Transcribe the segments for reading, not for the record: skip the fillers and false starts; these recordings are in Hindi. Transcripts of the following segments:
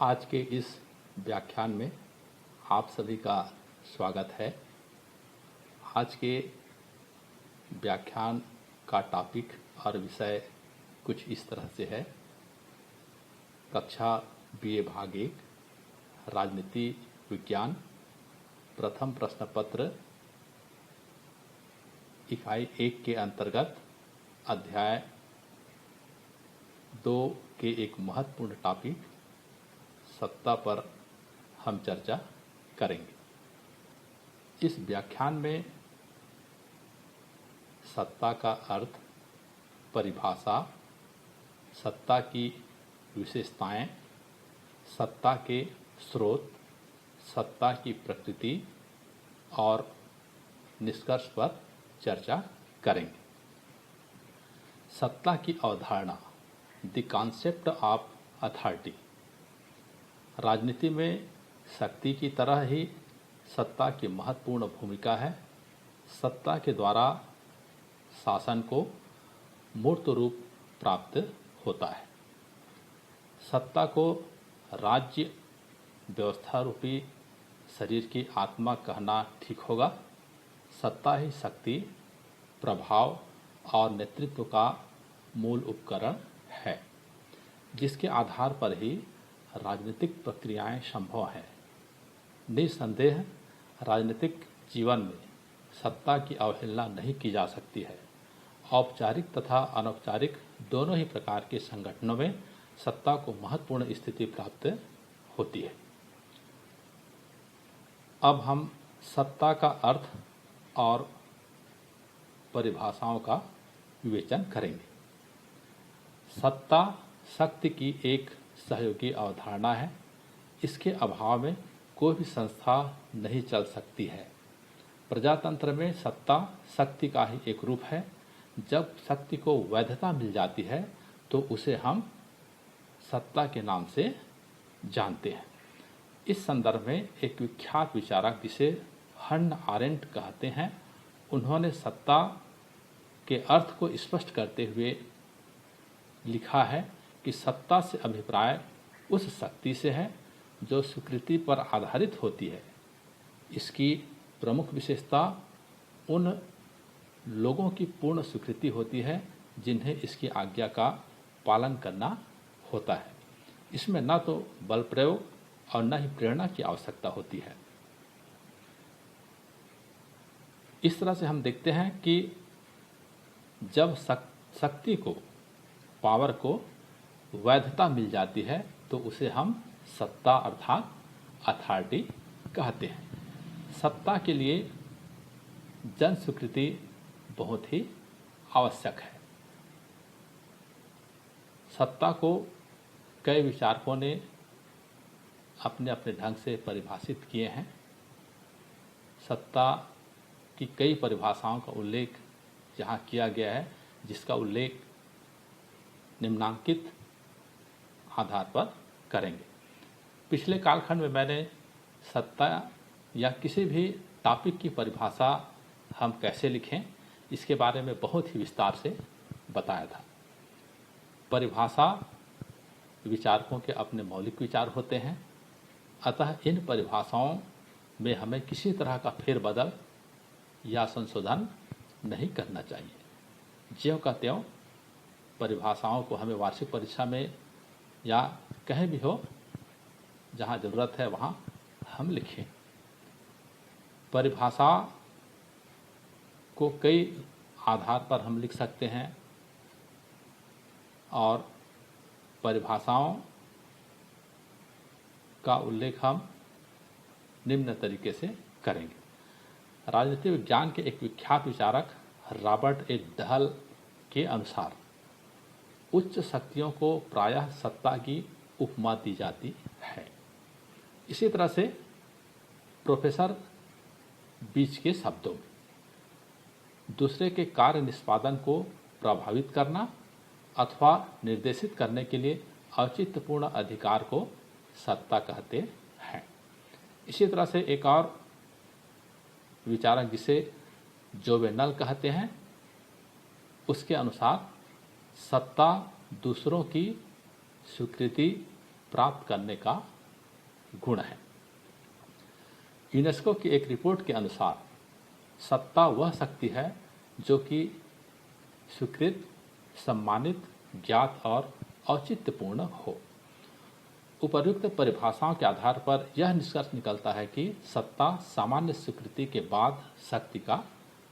आज के इस व्याख्यान में आप सभी का स्वागत है। आज के व्याख्यान का टॉपिक और विषय कुछ इस तरह से है। कक्षा बीए भाग 1 राजनीति विज्ञान प्रथम प्रश्न पत्र इकाई 1 के अंतर्गत अध्याय 2 के एक महत्वपूर्ण टॉपिक सत्ता पर हम चर्चा करेंगे। इस व्याख्यान में सत्ता का अर्थ, परिभाषा, सत्ता की विशेषताएं, सत्ता के स्रोत, सत्ता की प्रकृति और निष्कर्ष पर चर्चा करेंगे। सत्ता की अवधारणा, द कॉन्सेप्ट ऑफ अथॉरिटी। राजनीति में शक्ति की तरह ही सत्ता की महत्वपूर्ण भूमिका है। सत्ता के द्वारा शासन को मूर्त रूप प्राप्त होता है। सत्ता को राज्य व्यवस्था रूपी शरीर की आत्मा कहना ठीक होगा। सत्ता ही शक्ति, प्रभाव और नेतृत्व का मूल उपकरण है, जिसके आधार पर ही राजनीतिक प्रक्रियाएं संभव हैं। निसंदेह राजनीतिक जीवन में सत्ता की अवहेलना नहीं की जा सकती है। औपचारिक तथा अनौपचारिक दोनों ही प्रकार के संगठनों में सत्ता को महत्वपूर्ण स्थिति प्राप्त होती है। अब हम सत्ता का अर्थ और परिभाषाओं का विवेचन करेंगे। सत्ता शक्ति की एक सहयोगी अवधारणा है। इसके अभाव में कोई भी संस्था नहीं चल सकती है। प्रजातंत्र में सत्ता शक्ति का ही एक रूप है। जब शक्ति को वैधता मिल जाती है तो उसे हम सत्ता के नाम से जानते हैं। इस संदर्भ में एक विख्यात विचारक जिसे हन्ना आरेंट कहते हैं, उन्होंने सत्ता के अर्थ को स्पष्ट करते हुए लिखा है कि सत्ता से अभिप्राय उस शक्ति से है जो स्वीकृति पर आधारित होती है। इसकी प्रमुख विशेषता उन लोगों की पूर्ण स्वीकृति होती है जिन्हें इसकी आज्ञा का पालन करना होता है। इसमें न तो बल प्रयोग और न ही प्रेरणा की आवश्यकता होती है। इस तरह से हम देखते हैं कि जब शक्ति को, पावर को वैधता मिल जाती है तो उसे हम सत्ता अर्थात अथॉरिटी कहते हैं। सत्ता के लिए जन स्वीकृति बहुत ही आवश्यक है। सत्ता को कई विचारकों ने अपने अपने ढंग से परिभाषित किए हैं। सत्ता की कई परिभाषाओं का उल्लेख यहाँ किया गया है, जिसका उल्लेख निम्नांकित आधार पर करेंगे। पिछले कालखंड में मैंने सत्ता या किसी भी टॉपिक की परिभाषा हम कैसे लिखें, इसके बारे में बहुत ही विस्तार से बताया था। परिभाषा विचारकों के अपने मौलिक विचार होते हैं, अतः इन परिभाषाओं में हमें किसी तरह का फेरबदल या संशोधन नहीं करना चाहिए। ज्यों का त्यों परिभाषाओं को हमें वार्षिक परीक्षा में या कहीं भी हो जहाँ ज़रूरत है वहाँ हम लिखें। परिभाषा को कई आधार पर हम लिख सकते हैं और परिभाषाओं का उल्लेख हम निम्न तरीके से करेंगे। राजनीति विज्ञान के एक विख्यात विचारक रॉबर्ट ए डहल के अनुसार उच्च शक्तियों को प्रायः सत्ता की उपमा दी जाती है। इसी तरह से प्रोफेसर बीच के शब्दों में दूसरे के कार्य निष्पादन को प्रभावित करना अथवा निर्देशित करने के लिए औचित्यपूर्ण अधिकार को सत्ता कहते हैं। इसी तरह से एक और विचारक जिसे जोवेनल कहते हैं, उसके अनुसार सत्ता दूसरों की स्वीकृति प्राप्त करने का गुण है। यूनेस्को की एक रिपोर्ट के अनुसार सत्ता वह शक्ति है जो कि स्वीकृत, सम्मानित, ज्ञात और औचित्यपूर्ण हो। उपर्युक्त परिभाषाओं के आधार पर यह निष्कर्ष निकलता है कि सत्ता सामान्य स्वीकृति के बाद शक्ति का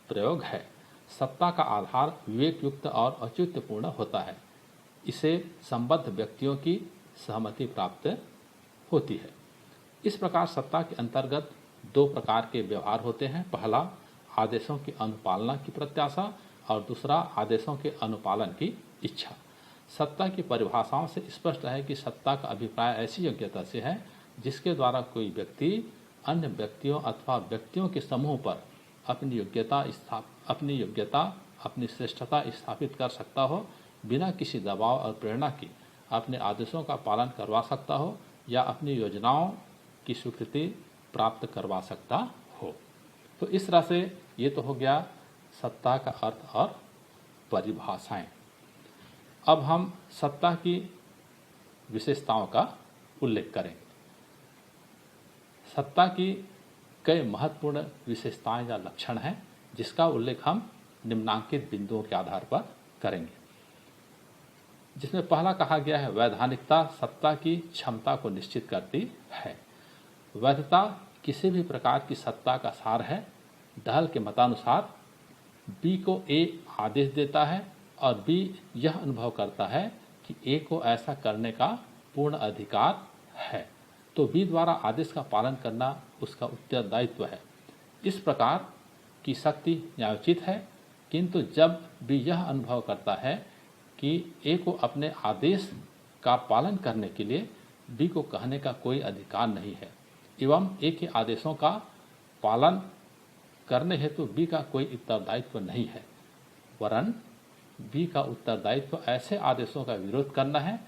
प्रयोग है। सत्ता का आधार विवेकयुक्त और औचित्यपूर्ण होता है। इसे संबद्ध व्यक्तियों की सहमति प्राप्त होती है। इस प्रकार सत्ता के अंतर्गत दो प्रकार के व्यवहार होते हैं। पहला, आदेशों की अनुपालना की प्रत्याशा और दूसरा, आदेशों के अनुपालन की इच्छा। सत्ता की परिभाषाओं से स्पष्ट है कि सत्ता का अभिप्राय ऐसी योग्यता से है जिसके द्वारा कोई व्यक्ति अन्य व्यक्तियों अथवा व्यक्तियों के समूह पर अपनी योग्यता, अपनी श्रेष्ठता स्थापित कर सकता हो, बिना किसी दबाव और प्रेरणा की अपने आदेशों का पालन करवा सकता हो या अपनी योजनाओं की स्वीकृति प्राप्त करवा सकता हो। तो इस तरह से ये तो हो गया सत्ता का अर्थ और परिभाषाएं। अब हम सत्ता की विशेषताओं का उल्लेख करेंगे। सत्ता की कई महत्वपूर्ण विशेषताएं या लक्षण हैं जिसका उल्लेख हम निम्नांकित बिंदुओं के आधार पर करेंगे। जिसमें पहला कहा गया है, वैधानिकता सत्ता की क्षमता को निश्चित करती है। वैधता किसी भी प्रकार की सत्ता का सार है। डहल के मतानुसार बी को ए आदेश देता है और बी यह अनुभव करता है कि ए को ऐसा करने का पूर्ण अधिकार है, तो बी द्वारा आदेश का पालन करना उसका उत्तरदायित्व है। इस प्रकार की शक्ति न्यायोचित है, किंतु जब बी यह अनुभव करता है कि ए को अपने आदेश का पालन करने के लिए बी को कहने का कोई अधिकार नहीं है एवं ए के आदेशों का पालन करने हेतु बी का कोई उत्तरदायित्व नहीं है, वरन बी का उत्तरदायित्व ऐसे आदेशों का विरोध करना है,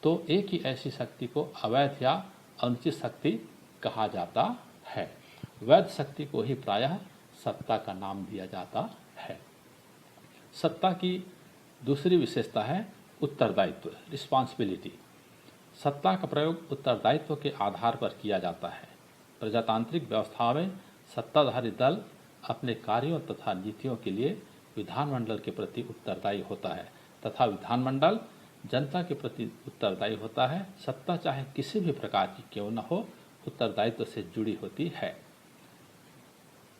तो ए की ऐसी शक्ति को अवैध या अनुचित शक्ति कहा जाता है। वैध शक्ति को ही प्रायः सत्ता का नाम दिया जाता है। सत्ता की दूसरी विशेषता है उत्तरदायित्व, रिस्पॉन्सिबिलिटी। सत्ता का प्रयोग उत्तरदायित्व के आधार पर किया जाता है। प्रजातांत्रिक व्यवस्था में सत्ताधारी दल अपने कार्यों तथा नीतियों के लिए विधानमंडल के प्रति उत्तरदायी होता है तथा विधानमंडल जनता के प्रति उत्तरदायी होता है। सत्ता चाहे किसी भी प्रकार की क्यों न हो, उत्तरदायित्व से जुड़ी होती है।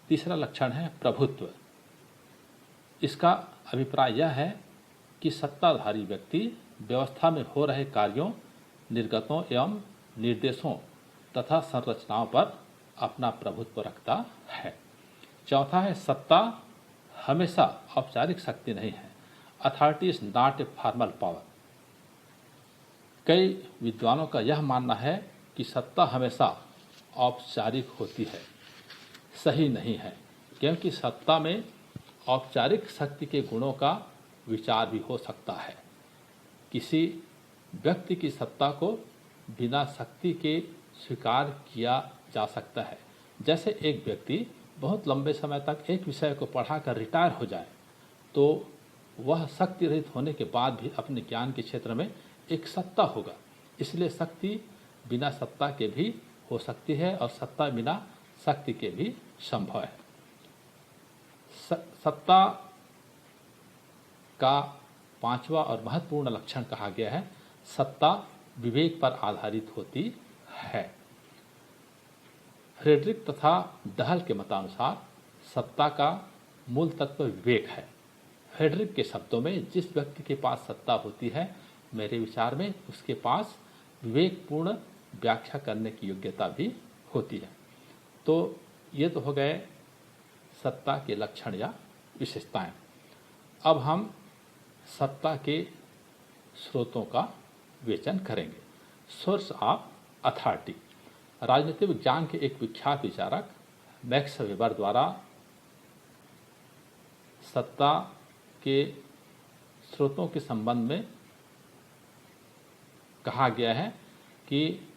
तीसरा लक्षण है प्रभुत्व। इसका अभिप्राय यह है कि सत्ताधारी व्यक्ति व्यवस्था में हो रहे कार्यों, निर्गतों एवं निर्देशों तथा संरचनाओं पर अपना प्रभुत्व रखता है। चौथा है, सत्ता हमेशा औपचारिक शक्ति नहीं है। Authority is not a formal power. कई विद्वानों का यह मानना है कि सत्ता हमेशा औपचारिक होती है। सही नहीं है, क्योंकि सत्ता में औपचारिक शक्ति के गुणों का विचार भी हो सकता है। किसी व्यक्ति की सत्ता को बिना शक्ति के स्वीकार किया जा सकता है। जैसे एक व्यक्ति बहुत लंबे समय तक एक विषय को पढ़ाकर रिटायर हो जाए, तो वह शक्ति रहित होने के बाद भी अपने ज्ञान के क्षेत्र में एक सत्ता होगा। इसलिए शक्ति बिना सत्ता के भी हो सकती है और सत्ता बिना शक्ति के भी संभव है। सत्ता का पांचवा और महत्वपूर्ण लक्षण कहा गया है, सत्ता विवेक पर आधारित होती है। फ्रेडरिक तथा डहल के मतानुसार सत्ता का मूल तत्व विवेक है। फ्रेडरिक के शब्दों में, जिस व्यक्ति के पास सत्ता होती है, मेरे विचार में उसके पास विवेकपूर्ण व्याख्या करने की योग्यता भी होती है। तो ये तो हो गए सत्ता के लक्षण या विशेषताएं। अब हम सत्ता के स्रोतों का विवेचन करेंगे। Source of authority. राजनीतिक विज्ञान के एक विख्यात विचारक मैक्स वेबर द्वारा सत्ता के स्रोतों के संबंध में कहा गया है कि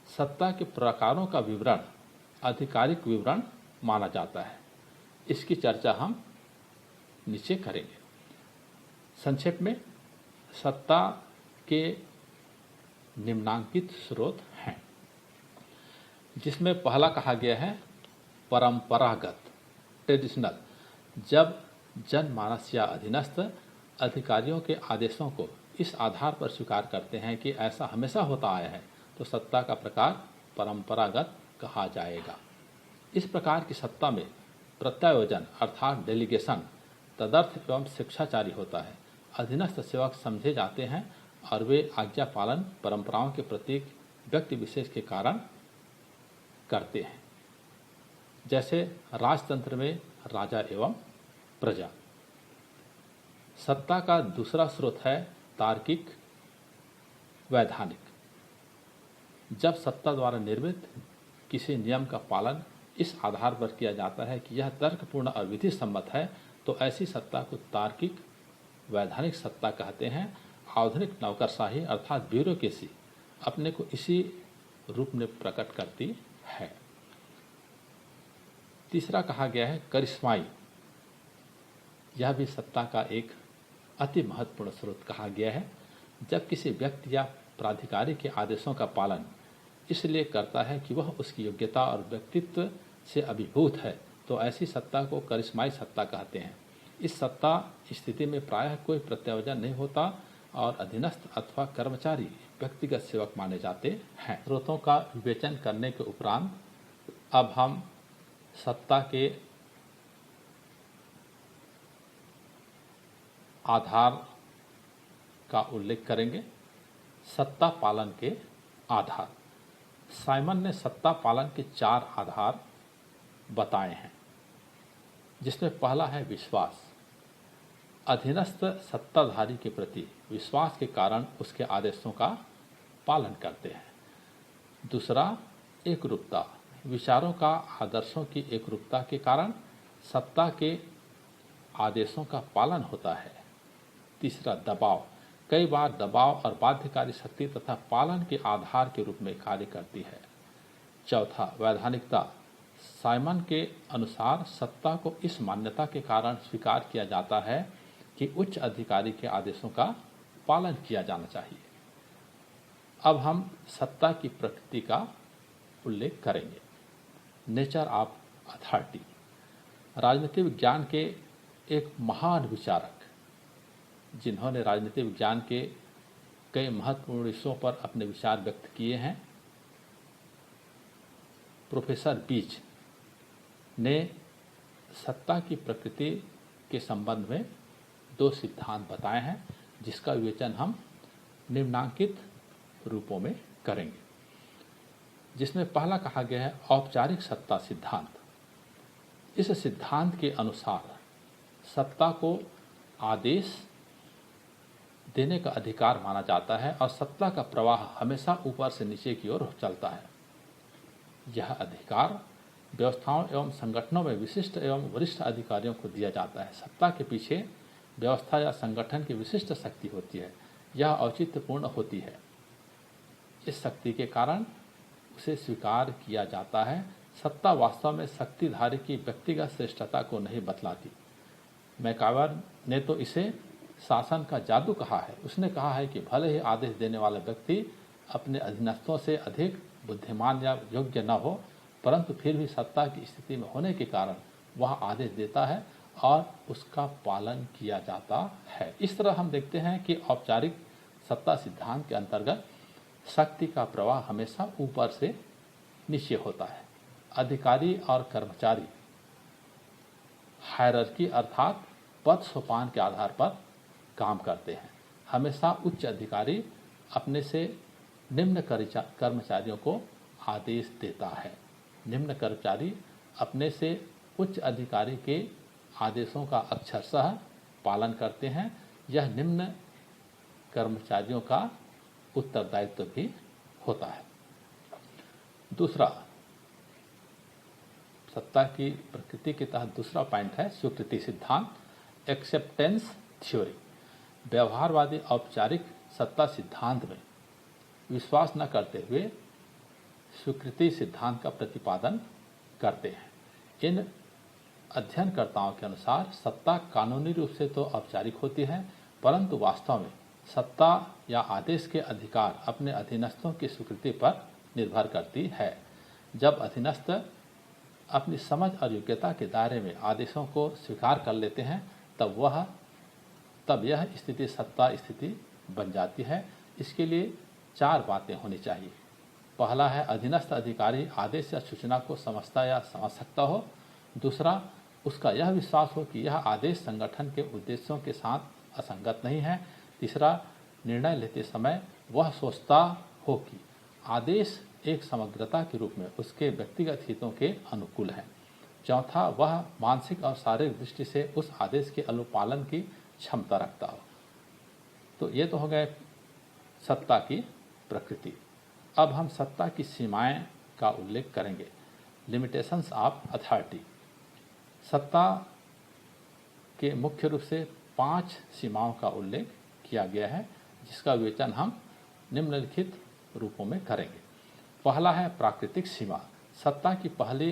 सत्ता के प्रकारों का विवरण आधिकारिक विवरण माना जाता है। इसकी चर्चा हम नीचे करेंगे। संक्षेप में, सत्ता के निम्नांकित स्रोत हैं, जिसमें पहला कहा गया है परंपरागत, ट्रेडिशनल। जब जनमानस या अधीनस्थ अधिकारियों के आदेशों को इस आधार पर स्वीकार करते हैं कि ऐसा हमेशा होता आया है, तो सत्ता का प्रकार परंपरागत कहा जाएगा। इस प्रकार की सत्ता में प्रत्यायोजन अर्थात डेलीगेशन तदर्थ एवं शिक्षाचारी होता है। अधीनस्थ सेवक समझे जाते हैं और वे आज्ञा पालन परंपराओं के प्रतीक व्यक्ति विशेष के कारण करते हैं। जैसे राजतंत्र में राजा एवं प्रजा। सत्ता का दूसरा स्रोत है तार्किक वैधानिक। जब सत्ता द्वारा निर्मित किसी नियम का पालन इस आधार पर किया जाता है कि यह तर्कपूर्ण और विधि सम्मत है, तो ऐसी सत्ता को तार्किक वैधानिक सत्ता कहते हैं। आधुनिक नौकरशाही अर्थात ब्यूरोक्रेसी अपने को इसी रूप में प्रकट करती है। तीसरा कहा गया है करिश्माई। यह भी सत्ता का एक अति महत्वपूर्ण स्रोत कहा गया है। जब किसी व्यक्ति या प्राधिकारी के आदेशों का पालन इसलिए करता है कि वह उसकी योग्यता और व्यक्तित्व से अभिभूत है, तो ऐसी सत्ता को करिश्माई सत्ता कहते हैं। इस सत्ता स्थिति में प्रायः कोई प्रत्यायोजन नहीं होता और अधीनस्थ अथवा कर्मचारी व्यक्तिगत सेवक माने जाते हैं। स्रोतों का विवेचन करने के उपरांत अब हम सत्ता के आधार का उल्लेख करेंगे। सत्ता पालन के आधार। साइमन ने सत्ता पालन के 4 आधार बताए हैं, जिसमें पहला है विश्वास। अधीनस्थ सत्ताधारी के प्रति विश्वास के कारण उसके आदेशों का पालन करते हैं। दूसरा एकरूपता। विचारों का आदर्शों की एकरूपता के कारण सत्ता के आदेशों का पालन होता है। तीसरा दबाव। कई बार दबाव और बाध्यकारी शक्ति तथा पालन के आधार के रूप में कार्य करती है। चौथा वैधानिकता। साइमन के अनुसार सत्ता को इस मान्यता के कारण स्वीकार किया जाता है कि उच्च अधिकारी के आदेशों का पालन किया जाना चाहिए। अब हम सत्ता की प्रकृति का उल्लेख करेंगे। Nature of authority. राजनीति विज्ञान के एक महान विचारक, जिन्होंने राजनीति विज्ञान के कई महत्वपूर्ण विषयों पर अपने विचार व्यक्त किए हैं, प्रोफेसर बीच ने सत्ता की प्रकृति के संबंध में 2 सिद्धांत बताए हैं, जिसका विवेचन हम निम्नांकित रूपों में करेंगे। जिसमें पहला कहा गया है औपचारिक सत्ता सिद्धांत। इस सिद्धांत के अनुसार सत्ता को आदेश देने का अधिकार माना जाता है और सत्ता का प्रवाह हमेशा ऊपर से नीचे की ओर चलता है। यह अधिकार व्यवस्थाओं एवं संगठनों में विशिष्ट एवं वरिष्ठ अधिकारियों को दिया जाता है। सत्ता के पीछे व्यवस्था या संगठन की विशिष्ट शक्ति होती है। यह औचित्यपूर्ण होती है। इस शक्ति के कारण उसे स्वीकार किया जाता है। सत्ता वास्तव में शक्तिधारी की व्यक्तिगत श्रेष्ठता को नहीं बतलाती। मैकावर ने तो इसे शासन का जादू कहा है। उसने कहा है कि भले ही आदेश देने वाला व्यक्ति अपने अधीनस्थों से अधिक बुद्धिमान या योग्य न हो, परंतु फिर भी सत्ता की स्थिति में होने के कारण वह आदेश देता है और उसका पालन किया जाता है। इस तरह हम देखते हैं कि औपचारिक सत्ता सिद्धांत के अंतर्गत शक्ति का प्रवाह हमेशा ऊपर से नीचे होता है। अधिकारी और कर्मचारी हायरार्की अर्थात पद सोपान के आधार पर काम करते हैं। हमेशा उच्च अधिकारी अपने से निम्न कर्मचारियों को आदेश देता है। निम्न कर्मचारी अपने से उच्च अधिकारी के आदेशों का अक्षरशः पालन करते हैं। यह निम्न कर्मचारियों का उत्तरदायित्व भी होता है। दूसरा, सत्ता की प्रकृति के तहत दूसरा पॉइंट है स्वीकृति सिद्धांत, एक्सेप्टेंस थ्योरी। व्यवहारवादी औपचारिक सत्ता सिद्धांत में विश्वास न करते हुए स्वीकृति सिद्धांत का प्रतिपादन करते हैं। इन अध्ययनकर्ताओं के अनुसार सत्ता कानूनी रूप से तो औपचारिक होती है, परंतु वास्तव में सत्ता या आदेश के अधिकार अपने अधीनस्थों की स्वीकृति पर निर्भर करती है। जब अधीनस्थ अपनी समझ और योग्यता के दायरे में आदेशों को स्वीकार कर लेते हैं तब यह स्थिति सत्ता स्थिति बन जाती है। इसके लिए 4 बातें होनी चाहिए। पहला है, अधीनस्थ अधिकारी आदेश या सूचना को समझता या समझ सकता हो। दूसरा, उसका यह विश्वास हो कि यह आदेश संगठन के उद्देश्यों के साथ असंगत नहीं है। तीसरा, निर्णय लेते समय वह सोचता हो कि आदेश एक समग्रता के रूप में उसके व्यक्तिगत हितों के अनुकूल है। चौथा, वह मानसिक और शारीरिक दृष्टि से उस आदेश के अनुपालन की क्षमता रखता हो। तो ये तो हो गए सत्ता की प्रकृति। अब हम सत्ता की सीमाएं का उल्लेख करेंगे। Limitations of authority. सत्ता के मुख्य रूप से 5 सीमाओं का उल्लेख किया गया है, जिसका विवेचन हम निम्नलिखित रूपों में करेंगे। पहला है प्राकृतिक सीमा। सत्ता की पहली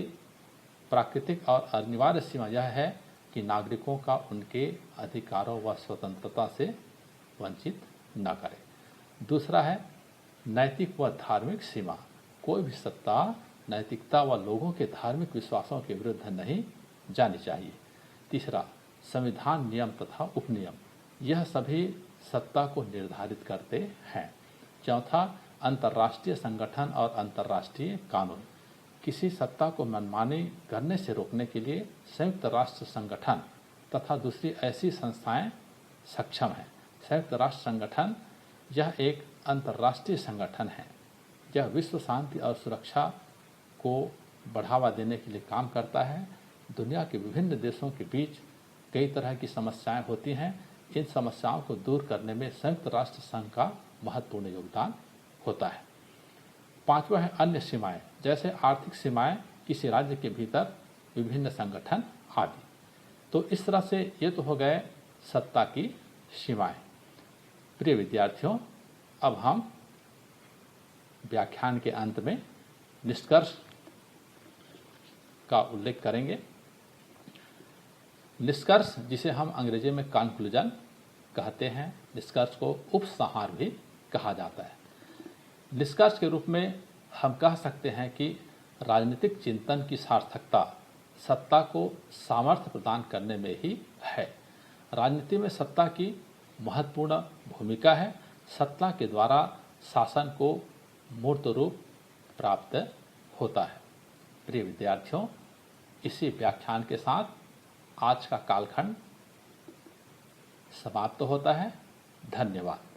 प्राकृतिक और अनिवार्य सीमा यह है कि नागरिकों का उनके अधिकारों व स्वतंत्रता से वंचित न करे। दूसरा है नैतिक व धार्मिक सीमा। कोई भी सत्ता नैतिकता व लोगों के धार्मिक विश्वासों के विरुद्ध नहीं जानी चाहिए। तीसरा, संविधान, नियम तथा उपनियम। यह सभी सत्ता को निर्धारित करते हैं। चौथा, अंतर्राष्ट्रीय संगठन और अंतर्राष्ट्रीय कानून। किसी सत्ता को मनमानी करने से रोकने के लिए संयुक्त राष्ट्र संगठन तथा दूसरी ऐसी संस्थाएं सक्षम हैं। संयुक्त राष्ट्र संगठन यह एक अंतर्राष्ट्रीय संगठन है। यह विश्व शांति और सुरक्षा को बढ़ावा देने के लिए काम करता है। दुनिया के विभिन्न देशों के बीच कई तरह की समस्याएं होती हैं। इन समस्याओं को दूर करने में संयुक्त राष्ट्र संघ का महत्वपूर्ण योगदान होता है। पांचवा है अन्य सीमाएं, जैसे आर्थिक सीमाएं, किसी राज्य के भीतर विभिन्न संगठन आदि। तो इस तरह से ये तो हो गए सत्ता की सीमाएं। प्रिय विद्यार्थियों, अब हम व्याख्यान के अंत में निष्कर्ष का उल्लेख करेंगे। निष्कर्ष, जिसे हम अंग्रेजी में कंक्लूजन कहते हैं, निष्कर्ष को उपसंहार भी कहा जाता है। निष्कर्ष के रूप में हम कह सकते हैं कि राजनीतिक चिंतन की सार्थकता सत्ता को सामर्थ्य प्रदान करने में ही है। राजनीति में सत्ता की महत्वपूर्ण भूमिका है। सत्ता के द्वारा शासन को मूर्त रूप प्राप्त होता है। प्रिय विद्यार्थियों, इसी व्याख्यान के साथ आज का कालखंड समाप्त होता है। धन्यवाद।